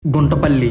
గుంటపల్లి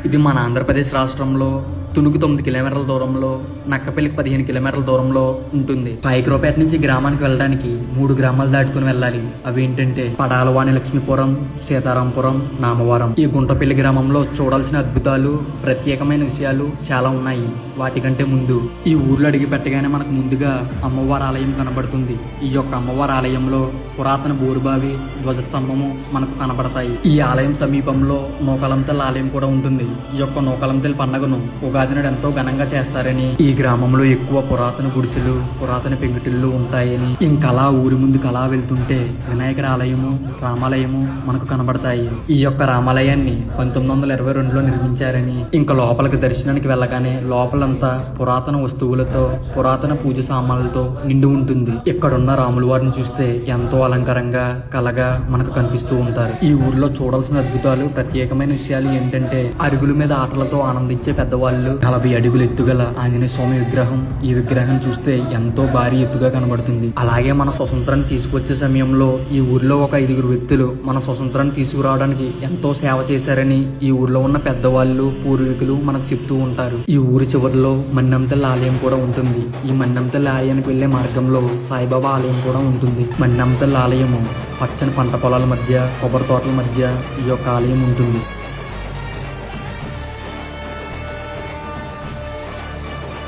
ఇది మన ఆంధ్రప్రదేశ్ రాష్ట్రంలో తునుకు 9 కిలోమీటర్ల దూరంలో, నక్కపల్లికి 15 కిలోమీటర్ల దూరంలో ఉంటుంది. పాయకరావుపేట నుంచి గ్రామానికి వెళ్ళడానికి 3 గ్రామాలు దాటుకుని వెళ్ళాలి. అవి ఏంటంటే పడాలవాణి, లక్ష్మీపురం, సీతారాంపురం, నామవరం. ఈ గుంటపల్లి గ్రామంలో చూడాల్సిన అద్భుతాలు, ప్రత్యేకమైన విషయాలు చాలా ఉన్నాయి. వాటికంటే ముందు ఈ ఊర్లో అడిగి పెట్టగానే మనకు ముందుగా అమ్మవారి ఆలయం కనబడుతుంది. ఈ యొక్క అమ్మవారి ఆలయంలో పురాతన బోరుబావి, ధ్వజస్తంభము మనకు కనబడతాయి. ఈ ఆలయం సమీపంలో నూకలంతల్ ఆలయం కూడా ఉంటుంది. ఈ యొక్క నూకలంతల్ పండుగను ఉగాది నాడు ఎంతో ఘనంగా చేస్తారని, ఈ గ్రామంలో ఎక్కువ పురాతన గుడిసెలు, పురాతన పెంకుటిల్లు ఉంటాయని, ఇంకలా ఊరి ముందు కలా వెళ్తుంటే వినాయకుడి ఆలయము, రామాలయము మనకు కనబడతాయి. ఈ యొక్క రామాలయాన్ని 1922లో నిర్మించారని, ఇంకా లోపలికి దర్శనానికి వెళ్ళగానే లోపలంతా పురాతన వస్తువులతో, పురాతన పూజ సామాన్లతో నిండి ఉంటుంది. ఇక్కడున్న రాముల వారిని చూస్తే ఎంతో అలంకారంగా, కలగా మనకు కనిపిస్తూ ఉంటారు. ఈ ఊర్లో చూడాల్సిన అద్భుతాలు, ప్రత్యేకమైన విషయాలు ఏంటంటే అరుగుల మీద ఆటలతో ఆనందించే పెద్దవాళ్ళు, 40 అడుగులు ఎత్తుగల ఆంజనేయ స్వామి విగ్రహం. ఈ విగ్రహం చూస్తే ఎంతో భారీ ఎత్తుగా కనబడుతుంది. అలాగే మన స్వతంత్రాన్ని తీసుకొచ్చే సమయంలో ఈ ఊర్లో ఒక 5 వ్యక్తులు మన స్వతంత్రాన్ని తీసుకురావడానికి ఎంతో సేవ చేశారని ఈ ఊర్లో ఉన్న పెద్దవాళ్ళు, పూర్వీకులు మనకు చెప్తూ ఉంటారు. ఈ ఊరి చివరిలో మన్నెంతల్ ఆలయం కూడా ఉంటుంది. ఈ మన్నెంతల్ ఆలయానికి వెళ్లే మార్గంలో సాయిబాబా ఆలయం కూడా ఉంటుంది. మన్నెంతల్ ఆలయము పచ్చని పంట పొలాల మధ్య, కొబ్బరి తోటల మధ్య ఈ యొక్క ఆలయం ఉంటుంది.